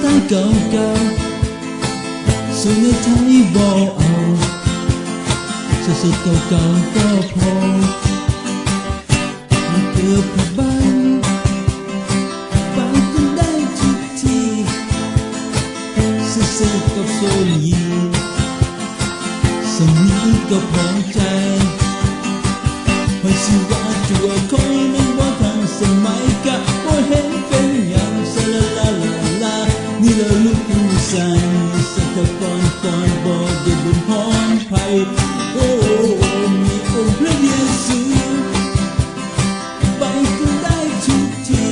ต้เก่าๆส่วนในไทยบอกเอาสดๆเก่าๆก็พอมันเกือบผิดบ้านฟังกันได้ทุกทีสดๆกับโซลีสมีก็พอใจไม่สิว่าตัวคอยนั้นว่าทางสมัยกะว่าเห็นเป็นอย่างสลาลาลาลานี่เราลูกผู้ใส่สักก่อนบอกเด็กบนห้องไผ่โอ้มีองค์พระเยซูไปก็ได้ทุกที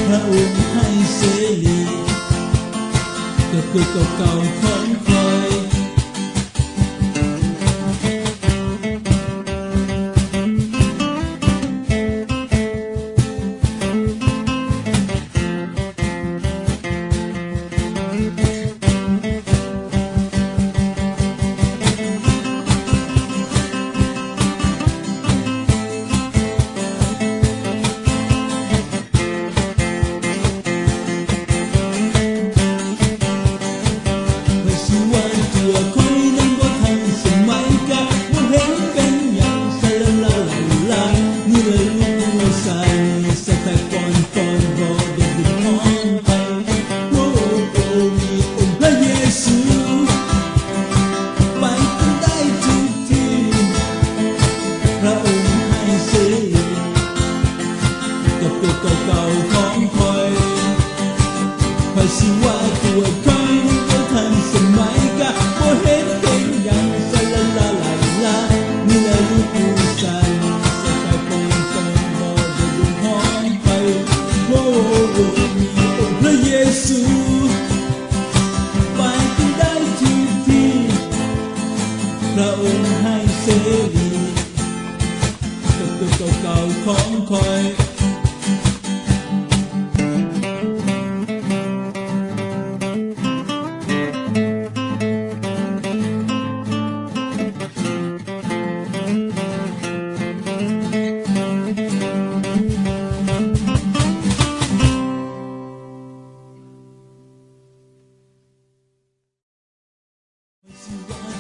พระองค์ให้เสรีกับเก่าของคอยภาษีว่าตัวคอยนั้นก็ทันสมัยกะบ่เห็นเป็นอย่างสลาลาลาลานี่แหละลูกผู้ชายสกายปองตองบ่ได้ดูห้องไปโอ้มีองค์พระเยซูไปกันได้ทุกที่พระองค์ให้เสรีกับเก่าของคอย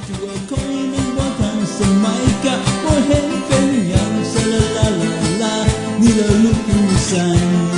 ตัวคอยนั้นว่าทางสมัยกะว่าเห็นเป็นอย่างสลาลาลาลานี่เราลูกผู้ชาย